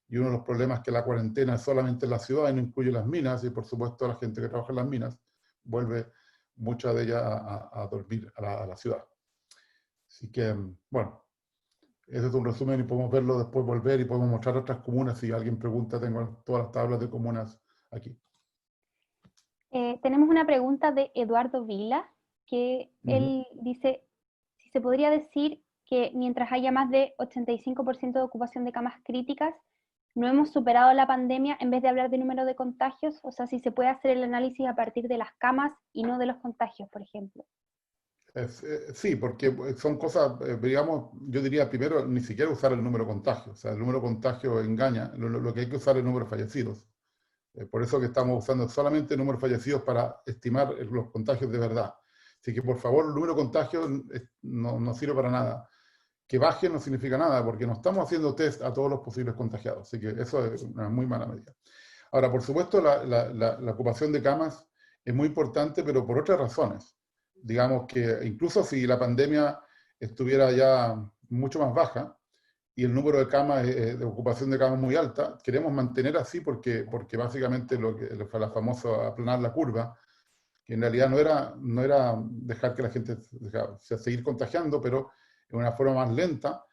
y uno de los problemas es que la cuarentena es solamente en la ciudad y no incluye las minas, y por supuesto la gente que trabaja en las minas vuelve mucha de ella a dormir a la ciudad. Así que, bueno, ese es un resumen, y podemos verlo después, volver, y podemos mostrar otras comunas. Si alguien pregunta, tengo todas las tablas de comunas aquí. Tenemos una pregunta de Eduardo Vila, que él dice, si se podría decir que mientras haya más de 85% de ocupación de camas críticas, no hemos superado la pandemia en vez de hablar de número de contagios, o sea, si se puede hacer el análisis a partir de las camas y no de los contagios, por ejemplo. Sí, porque son cosas, digamos, yo diría primero, ni siquiera usar el número de contagio. O sea, el número de contagio engaña, lo que hay que usar es el número de fallecidos. Por eso que estamos usando solamente números fallecidos para estimar los contagios de verdad. Así que, por favor, el número de contagios no sirve para nada. Que baje no significa nada, porque no estamos haciendo test a todos los posibles contagiados. Así que eso es una muy mala medida. Ahora, por supuesto, la ocupación de camas es muy importante, pero por otras razones. Digamos que incluso si la pandemia estuviera ya mucho más baja y el número de camas, de ocupación de camas muy alta, queremos mantener así porque básicamente lo que fue la famosa aplanar la curva, que en realidad no era dejar que la gente seguir contagiando, pero de una forma más lenta,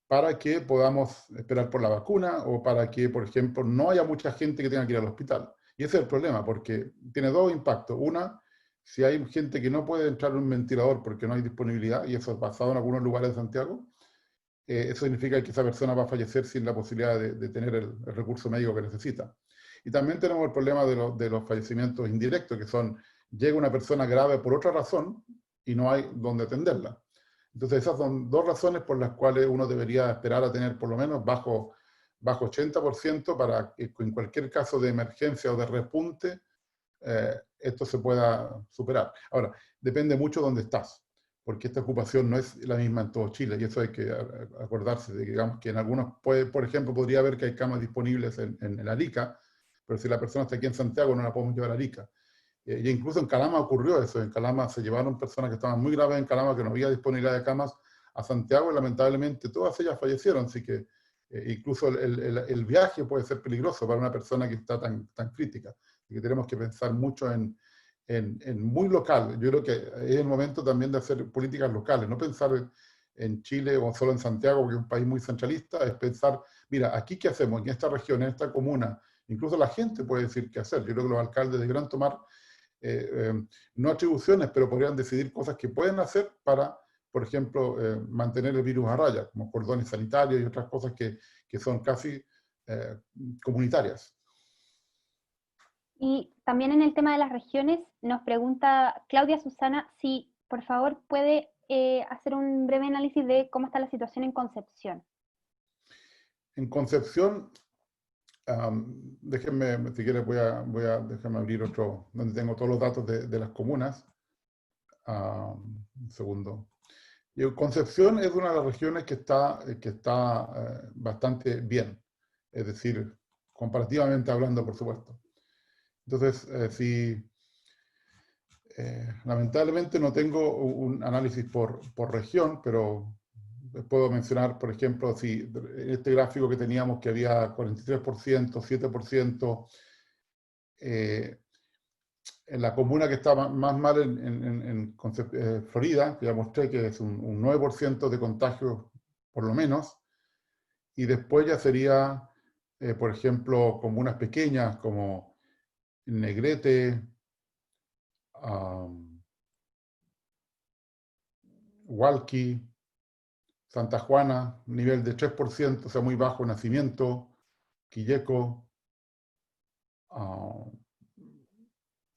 para que podamos esperar por la vacuna o para que, por ejemplo, no haya mucha gente que tenga que ir al hospital. Y ese es el problema, porque tiene dos impactos. Una, si hay gente que no puede entrar en un ventilador porque no hay disponibilidad, y eso ha pasado en algunos lugares de Santiago, eso significa que esa persona va a fallecer sin la posibilidad de tener el recurso médico que necesita. Y también tenemos el problema de los fallecimientos indirectos, que son, llega una persona grave por otra razón y no hay donde atenderla. Entonces esas son dos razones por las cuales uno debería esperar a tener por lo menos bajo 80% para que en cualquier caso de emergencia o de repunte esto se pueda superar. Ahora, depende mucho de dónde estás, porque esta ocupación no es la misma en todo Chile, y eso hay que acordarse de que, digamos, que en algunos, por ejemplo, podría haber que hay camas disponibles en Arica, pero si la persona está aquí en Santiago no la podemos llevar a Arica. Y incluso en Calama ocurrió eso, en Calama se llevaron personas que estaban muy graves en Calama, que no había disponibilidad de camas a Santiago, y lamentablemente todas ellas fallecieron, así que incluso el viaje puede ser peligroso para una persona que está tan crítica, y que tenemos que pensar mucho en muy local. Yo creo que es el momento también de hacer políticas locales, no pensar en Chile o solo en Santiago, porque es un país muy centralista, es pensar, mira, aquí qué hacemos, en esta región, en esta comuna, incluso la gente puede decir qué hacer. Yo creo que los alcaldes deberán tomar no atribuciones, pero podrían decidir cosas que pueden hacer para, por ejemplo, mantener el virus a raya, como cordones sanitarios y otras cosas que son casi comunitarias. Y también en el tema de las regiones, nos pregunta Claudia Susana si por favor puede hacer un breve análisis de cómo está la situación en Concepción. En Concepción, déjenme, si quieres déjame abrir otro, donde tengo todos los datos de las comunas. Un segundo. Concepción es una de las regiones que está bastante bien, es decir, comparativamente hablando, por supuesto. Entonces, lamentablemente no tengo un análisis por región, pero puedo mencionar, por ejemplo, si este gráfico que teníamos que había 43%, 7%, en la comuna que está más mal en Florida, que ya mostré que es un 9% de contagios por lo menos, y después ya sería, por ejemplo, comunas pequeñas como Negrete, Hualqui, Santa Juana, nivel de 3%, o sea, muy bajo nacimiento, Quilleco,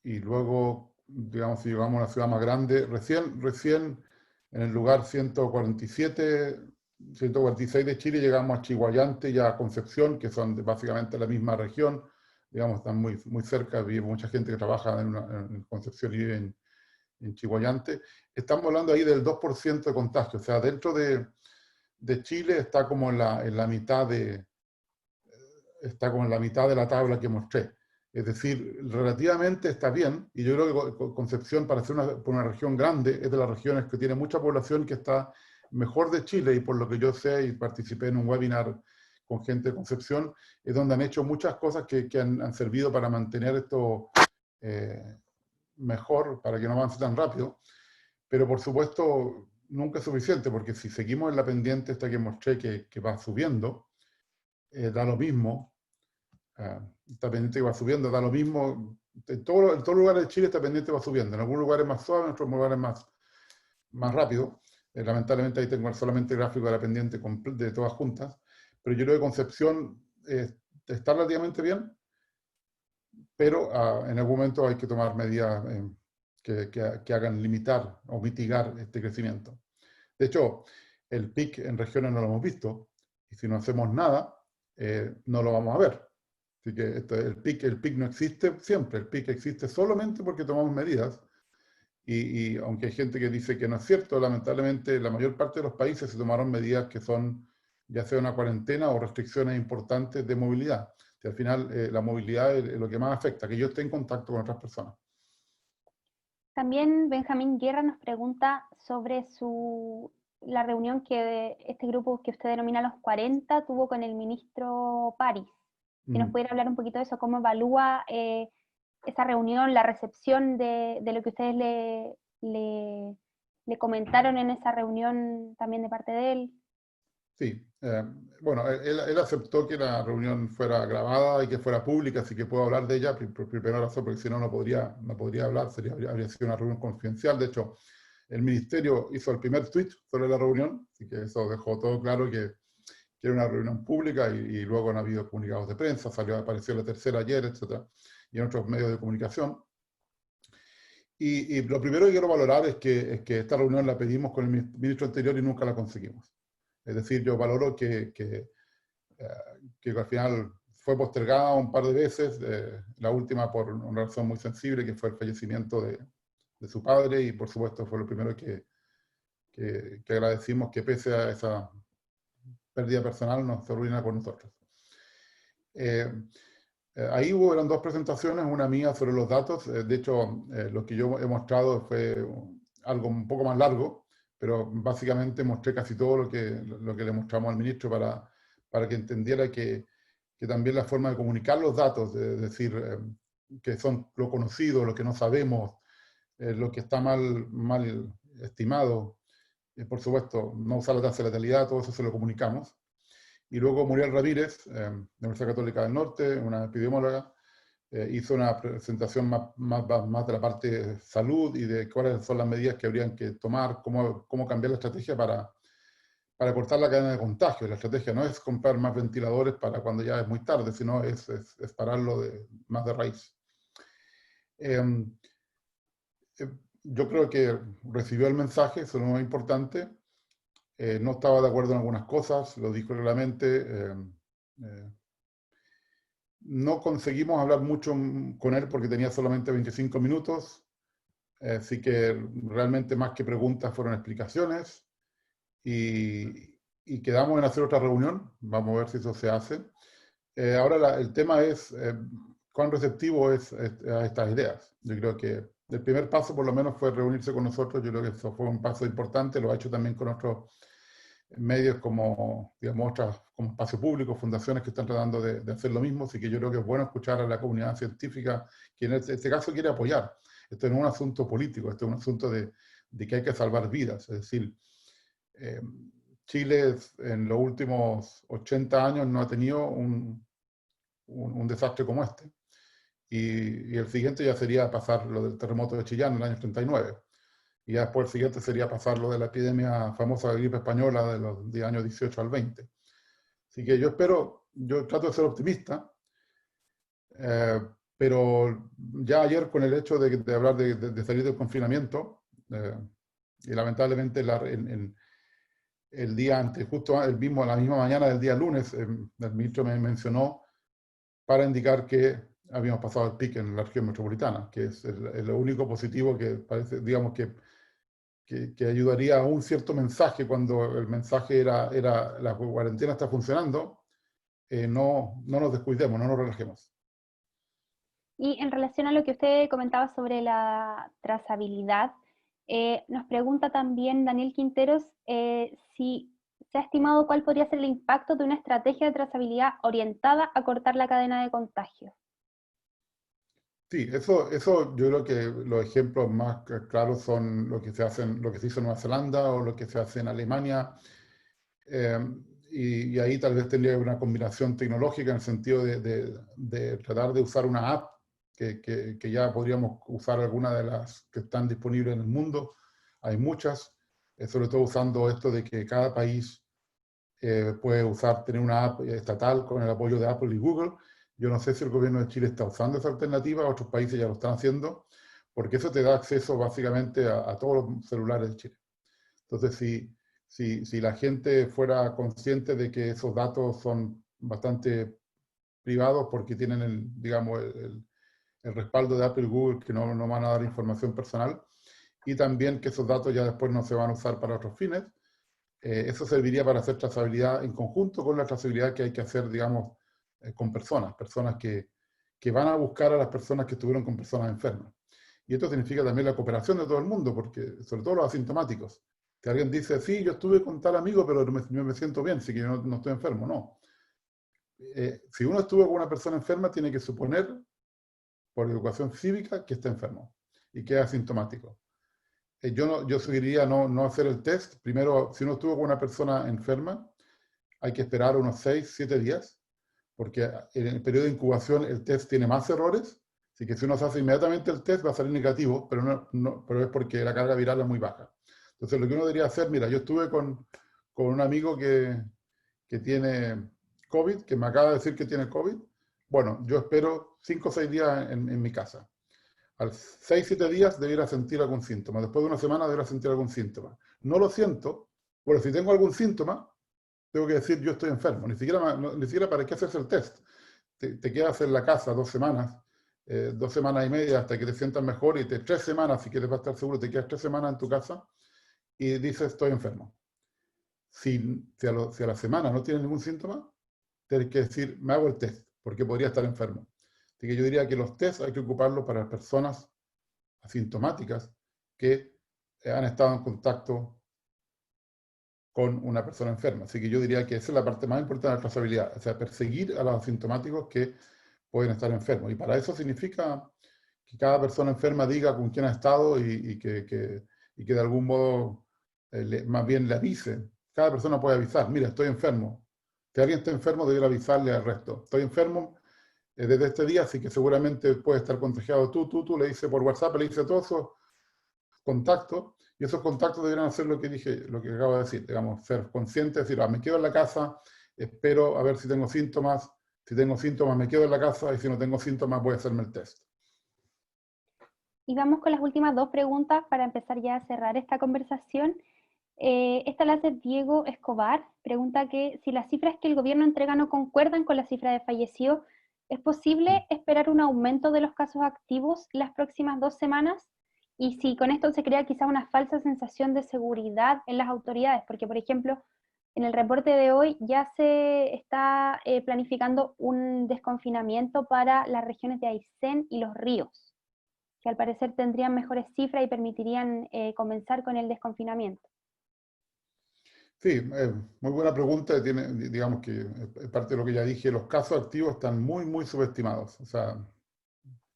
y luego, digamos, si llegamos a una ciudad más grande, recién en el lugar 147, 146 de Chile llegamos a Chiguayante y a Concepción, que son básicamente la misma región, digamos, están muy cerca, vive mucha gente que trabaja en Concepción y vive en Chiguayante. Estamos hablando ahí del 2% de contagio, o sea, dentro de Chile está como en la mitad está como en la mitad de la tabla que mostré. Es decir, relativamente está bien, y yo creo que Concepción, para ser una región grande, es de las regiones que tiene mucha población que está mejor de Chile, y por lo que yo sé, y participé en un webinar con gente de Concepción, es donde han hecho muchas cosas que han servido para mantener esto mejor, para que no avance tan rápido. Pero por supuesto, nunca es suficiente, porque si seguimos en la pendiente esta que mostré que va subiendo, da lo mismo. Esta pendiente que va subiendo, da lo mismo. En todos los lugares de Chile esta pendiente va subiendo. En algunos lugares más suave, en otros lugares más rápido. Lamentablemente ahí tengo solamente el gráfico de la pendiente de todas juntas. Pero yo creo que Concepción está relativamente bien, pero en algún momento hay que tomar medidas que hagan limitar o mitigar este crecimiento. De hecho, el pic en regiones no lo hemos visto, y si no hacemos nada, no lo vamos a ver. Así que el PIC no existe siempre, el PIC existe solamente porque tomamos medidas. Y aunque hay gente que dice que no es cierto, lamentablemente la mayor parte de los países se tomaron medidas que son ya sea una cuarentena o restricciones importantes de movilidad. Que al final la movilidad es lo que más afecta, que yo esté en contacto con otras personas. También Benjamín Guerra nos pregunta sobre la reunión que este grupo que usted denomina los 40 tuvo con el ministro París. Si nos pudiera hablar un poquito de eso, cómo evalúa esa reunión, la recepción de lo que ustedes le comentaron en esa reunión también de parte de él. Sí, bueno, él aceptó que la reunión fuera grabada y que fuera pública, así que puedo hablar de ella por primera razón, porque si no, no podría hablar, habría sido una reunión confidencial. De hecho, el ministerio hizo el primer tweet sobre la reunión, así que eso dejó todo claro que era una reunión pública y luego han habido comunicados de prensa, apareció la tercera ayer, etcétera, y en otros medios de comunicación. Y lo primero que quiero valorar es que esta reunión la pedimos con el ministro anterior y nunca la conseguimos. Es decir, yo valoro que al final fue postergada un par de veces, la última por una razón muy sensible, que fue el fallecimiento de su padre, y por supuesto fue lo primero que agradecimos, que pese a esa pérdida personal nos reúna con nosotros. Ahí eran dos presentaciones, una mía sobre los datos. De hecho, lo que yo he mostrado fue algo un poco más largo, pero básicamente mostré casi todo lo que le mostramos al ministro para que entendiera que también la forma de comunicar los datos, es decir, que son lo conocido, lo que no sabemos, lo que está mal estimado, por supuesto, no usar la tasa de letalidad, todo eso se lo comunicamos. Y luego Muriel Ramírez, de la Universidad Católica del Norte, una epidemióloga, hizo una presentación más de la parte de salud y de cuáles son las medidas que habrían que tomar, cómo cambiar la estrategia para cortar la cadena de contagio. La estrategia no es comprar más ventiladores para cuando ya es muy tarde, sino es pararlo más de raíz. Eh, yo creo que recibió el mensaje, eso es lo más importante. No estaba de acuerdo en algunas cosas, lo dijo claramente. No conseguimos hablar mucho con él porque tenía solamente 25 minutos, así que realmente más que preguntas fueron explicaciones y quedamos en hacer otra reunión, vamos a ver si eso se hace. Ahora el tema es cuán receptivo es a estas ideas. Yo creo que el primer paso por lo menos fue reunirse con nosotros, yo creo que eso fue un paso importante, lo ha hecho también con otros medios como, digamos, otras, como Espacio Público, fundaciones que están tratando de hacer lo mismo, así que yo creo que es bueno escuchar a la comunidad científica, que en este caso quiere apoyar. Esto no es un asunto político, esto es un asunto de que hay que salvar vidas, es decir, eh, Chile en los últimos 80 años no ha tenido un desastre como este. Y el siguiente ya sería pasar lo del terremoto de Chillán en el año 39. Y ya después el siguiente sería pasar lo de la epidemia famosa de gripe española de los años 18 al 20. Así que yo trato de ser optimista, eh, pero ya ayer con el hecho de hablar de salir del confinamiento, y lamentablemente el día antes, justo la misma mañana del día lunes, el ministro me mencionó para indicar que habíamos pasado el pico en la región metropolitana, que es lo único positivo que parece, digamos, que ayudaría a un cierto mensaje cuando el mensaje era la cuarentena está funcionando, no nos descuidemos, no nos relajemos. Y en relación a lo que usted comentaba sobre la trazabilidad, nos pregunta también Daniel Quinteros si se ha estimado cuál podría ser el impacto de una estrategia de trazabilidad orientada a cortar la cadena de contagio. Sí, eso yo creo que los ejemplos más claros son lo que se hizo en Nueva Zelanda o lo que se hace en Alemania. Eh, y ahí tal vez tendría una combinación tecnológica en el sentido de tratar de usar una app que ya podríamos usar alguna de las que están disponibles en el mundo. Hay muchas, sobre todo usando esto de que cada país puede tener una app estatal con el apoyo de Apple y Google. Yo no sé si el gobierno de Chile está usando esa alternativa, otros países ya lo están haciendo, porque eso te da acceso básicamente a todos los celulares de Chile. Entonces, si la gente fuera consciente de que esos datos son bastante privados porque tienen digamos, el respaldo de Apple y Google, que no van a dar información personal, y también que esos datos ya después no se van a usar para otros fines. Eso serviría para hacer trazabilidad en conjunto con la trazabilidad que hay que hacer, digamos, con personas que van a buscar a las personas que estuvieron con personas enfermas. Y esto significa también la cooperación de todo el mundo, porque sobre todo los asintomáticos. Que alguien dice, sí, yo estuve con tal amigo, pero me siento bien, así que yo no estoy enfermo. No. Si uno estuvo con una persona enferma, tiene que suponer, por educación cívica, que está enfermo y que es asintomático. Yo sugeriría no hacer el test. Primero, si uno estuvo con una persona enferma, hay que esperar unos 6, 7 días, porque en el periodo de incubación el test tiene más errores, así que si uno se hace inmediatamente el test va a salir negativo, pero es porque la carga viral es muy baja. Entonces lo que uno debería hacer, mira, yo estuve con un amigo que tiene COVID, que me acaba de decir que tiene COVID. Bueno, yo espero 5 o 6 días en mi casa. Al 6, 7 días debiera sentir algún síntoma. Después de una semana debiera sentir algún síntoma. No lo siento. Bueno, si tengo algún síntoma, tengo que decir yo estoy enfermo. Ni siquiera para qué hacerse el test. Te quedas en la casa 2 semanas, 2 semanas y media hasta que te sientas mejor y 3 semanas, si quieres estar seguro, te quedas 3 semanas en tu casa y dices estoy enfermo. Si a la semana no tienes ningún síntoma, tienes que decir me hago el test porque podría estar enfermo. Así que yo diría que los tests hay que ocuparlos para personas asintomáticas que han estado en contacto con una persona enferma. Así que yo diría que esa es la parte más importante de la trazabilidad, o sea, perseguir a los asintomáticos que pueden estar enfermos. Y para eso significa que cada persona enferma diga con quién ha estado y que de algún modo más bien le avise. Cada persona puede avisar, mira, estoy enfermo. Si alguien está enfermo, debería avisarle al resto. Estoy enfermo desde este día, así que seguramente puede estar contagiado tú, le dice por WhatsApp, le dice a todos esos contactos, y esos contactos deberían hacer lo que dije, lo que acabo de decir, digamos, ser conscientes, decir, me quedo en la casa, espero a ver si tengo síntomas me quedo en la casa, y si no tengo síntomas voy a hacerme el test. Y vamos con las últimas dos preguntas para empezar ya a cerrar esta conversación. Esta la hace Diego Escobar. Pregunta que si las cifras que el gobierno entrega no concuerdan con la cifra de fallecidos, ¿es posible esperar un aumento de los casos activos las próximas 2 semanas? Y si con esto se crea quizá una falsa sensación de seguridad en las autoridades, porque por ejemplo, en el reporte de hoy ya se está planificando un desconfinamiento para las regiones de Aysén y Los Ríos, que al parecer tendrían mejores cifras y permitirían comenzar con el desconfinamiento. Sí, muy buena pregunta. Digamos que parte de lo que ya dije, los casos activos están muy, muy subestimados. O sea,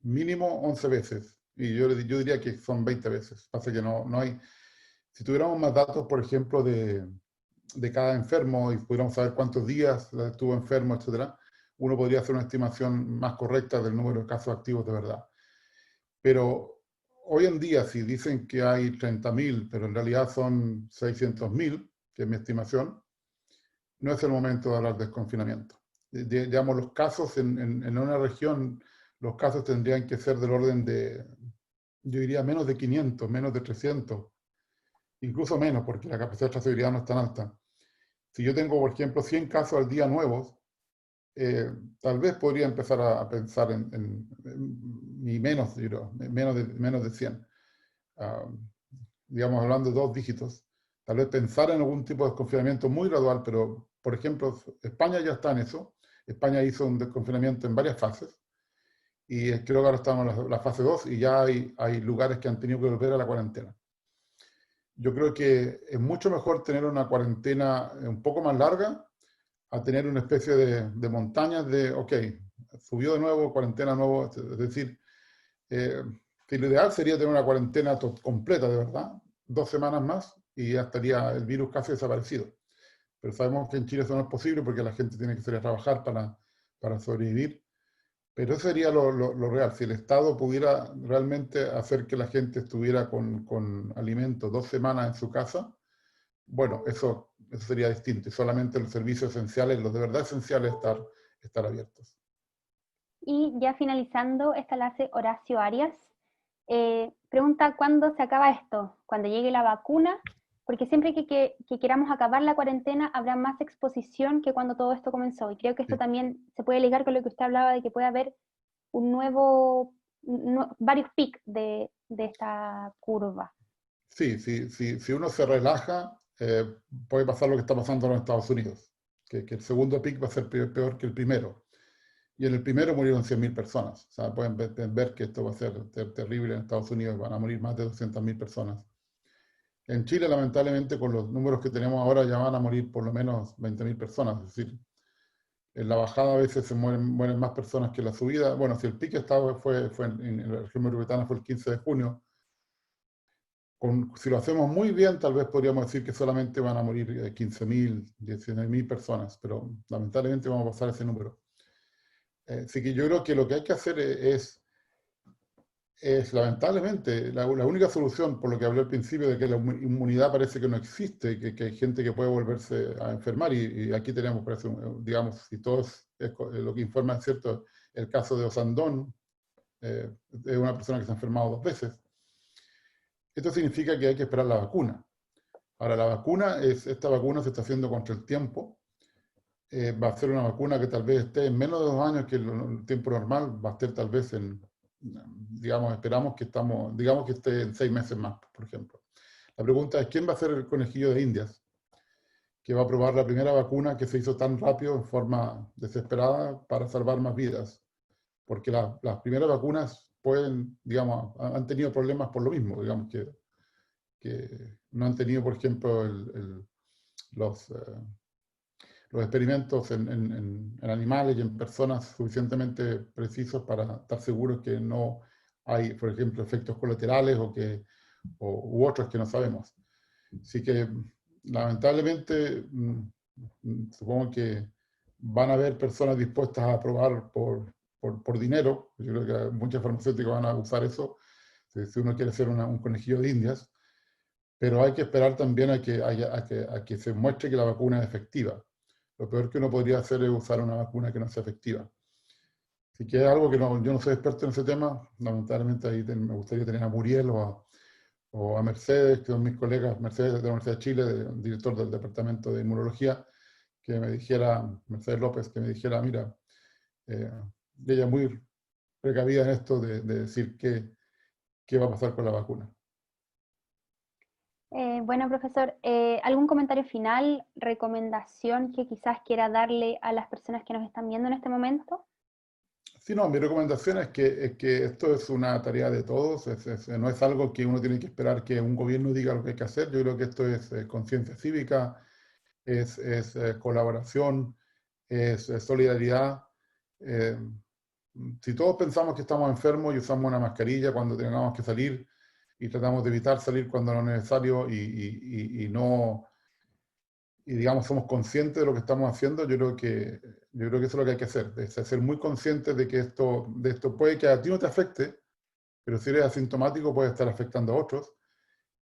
mínimo 11 veces. Y yo diría que son 20 veces. Pasa que no hay... Si tuviéramos más datos, por ejemplo, de cada enfermo y pudiéramos saber cuántos días estuvo enfermo, etcétera, uno podría hacer una estimación más correcta del número de casos activos de verdad. Pero hoy en día, si dicen que hay 30.000, pero en realidad son 600.000, que es mi estimación, no es el momento de hablar de desconfinamiento. Digamos, los casos en una región, los casos tendrían que ser del orden de, yo diría, menos de 500, menos de 300, incluso menos, porque la capacidad de trazabilidad no es tan alta. Si yo tengo, por ejemplo, 100 casos al día nuevos, tal vez podría empezar a pensar y menos, menos de 100. Digamos, hablando de 2 dígitos, tal vez pensar en algún tipo de desconfinamiento muy gradual, pero, por ejemplo, España ya está en eso. España hizo un desconfinamiento en varias fases, y creo que ahora estamos en la fase 2 y ya hay lugares que han tenido que volver a la cuarentena. Yo creo que es mucho mejor tener una cuarentena un poco más larga a tener una especie de montañas de, ok, subió de nuevo, cuarentena de nuevo, es decir, que lo ideal sería tener una cuarentena completa, de verdad, 2 semanas más y ya estaría el virus casi desaparecido. Pero sabemos que en Chile eso no es posible porque la gente tiene que salir a trabajar para sobrevivir. Pero eso sería lo real. Si el Estado pudiera realmente hacer que la gente estuviera con alimentos 2 semanas en su casa, bueno, eso sería distinto. Y solamente los servicios esenciales, los de verdad esenciales, estar abiertos. Y ya finalizando, esta la hace Horacio Arias. Pregunta, ¿cuándo se acaba esto? ¿Cuando llegue la vacuna? porque siempre que queramos acabar la cuarentena habrá más exposición que cuando todo esto comenzó. Y creo que esto Sí. también se puede ligar con lo que usted hablaba de que puede haber un nuevo, varios picos de esta curva. Sí, si uno se relaja, puede pasar lo que está pasando en los Estados Unidos, que el segundo pic va a ser peor que el primero. Y en el primero murieron 100.000 personas. O sea, pueden ver que esto va a ser terrible en Estados Unidos, van a morir más de 200.000 personas. En Chile, lamentablemente, con los números que tenemos ahora, ya van a morir por lo menos 20.000 personas. Es decir, en la bajada a veces se mueren más personas que en la subida. Bueno, si el pico fue en la región metropolitana fue el 15 de junio, si lo hacemos muy bien, tal vez podríamos decir que solamente van a morir 15.000, 19.000 personas, pero lamentablemente vamos a pasar ese número. Así que yo creo que lo que hay que hacer es lamentablemente, la única solución, por lo que hablé al principio, de que la inmunidad parece que no existe, que hay gente que puede volverse a enfermar, y aquí tenemos, parece, digamos, si todo lo que informa es cierto, el caso de Osandón, es una persona que se ha enfermado 2 veces. Esto significa que hay que esperar la vacuna. Ahora, esta vacuna se está haciendo contra el tiempo. Va a ser una vacuna que tal vez esté en menos de 2 años que el tiempo normal, va a estar tal vez digamos, digamos que esté en 6 meses más, por ejemplo. La pregunta es, ¿quién va a ser el conejillo de Indias que va a probar la primera vacuna que se hizo tan rápido, en forma desesperada, para salvar más vidas? Porque las primeras vacunas digamos, han tenido problemas por lo mismo, digamos, que no han tenido, por ejemplo, los experimentos en animales y en personas suficientemente precisos para estar seguros que no hay, por ejemplo, efectos colaterales u otros que no sabemos. Así que, lamentablemente, supongo que van a haber personas dispuestas a probar por dinero. Yo creo que muchas farmacéuticas van a usar eso, si uno quiere ser un conejillo de Indias, pero hay que esperar también a que se muestre que la vacuna es efectiva. Lo peor que uno podría hacer es usar una vacuna que no sea efectiva. Así que es algo que yo no soy experto en ese tema. Lamentablemente ahí me gustaría tener a Muriel o a Mercedes, que son mis colegas, Mercedes de la Universidad de Chile, director del Departamento de Inmunología, que me dijera, Mercedes López, que me dijera, mira, ella muy precavida en esto de decir qué va a pasar con la vacuna. Bueno, profesor, ¿algún comentario final, recomendación que quizás quiera darle a las personas que nos están viendo en este momento? Sí, no, mi recomendación es que esto es una tarea de todos, no es algo que uno tiene que esperar que un gobierno diga lo que hay que hacer. Yo creo que esto es conciencia cívica, es colaboración, es solidaridad. Eh, si todos pensamos que estamos enfermos y usamos una mascarilla cuando tengamos que salir y tratamos de evitar salir cuando no es necesario y digamos somos conscientes de lo que estamos haciendo, yo creo que eso es lo que hay que hacer, es ser muy conscientes de que esto puede que a ti no te afecte, pero si eres asintomático puede estar afectando a otros,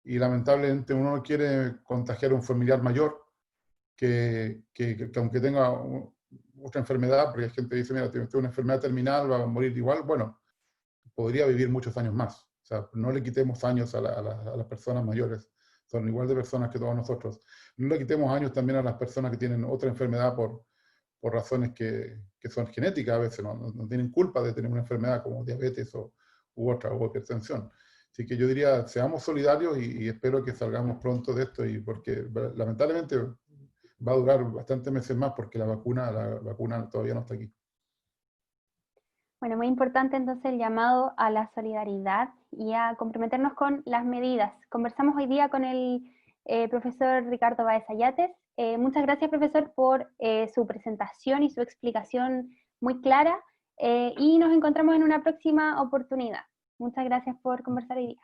y lamentablemente uno no quiere contagiar a un familiar mayor que aunque tenga otra enfermedad, porque hay gente que dice, mira, tiene una enfermedad terminal, va a morir igual, bueno, podría vivir muchos años más. O sea, no le quitemos años a las personas mayores, son igual de personas que todos nosotros. No le quitemos años también a las personas que tienen otra enfermedad por razones que son genéticas a veces, no tienen culpa de tener una enfermedad como diabetes u hipertensión. Así que yo diría, seamos solidarios y espero que salgamos pronto de esto, porque lamentablemente va a durar bastantes meses más porque la vacuna todavía no está aquí. Bueno, muy importante entonces el llamado a la solidaridad y a comprometernos con las medidas. Conversamos hoy día con el profesor Ricardo Báez Ayates. Muchas gracias, profesor, por su presentación y su explicación muy clara, y nos encontramos en una próxima oportunidad. Muchas gracias por conversar hoy día.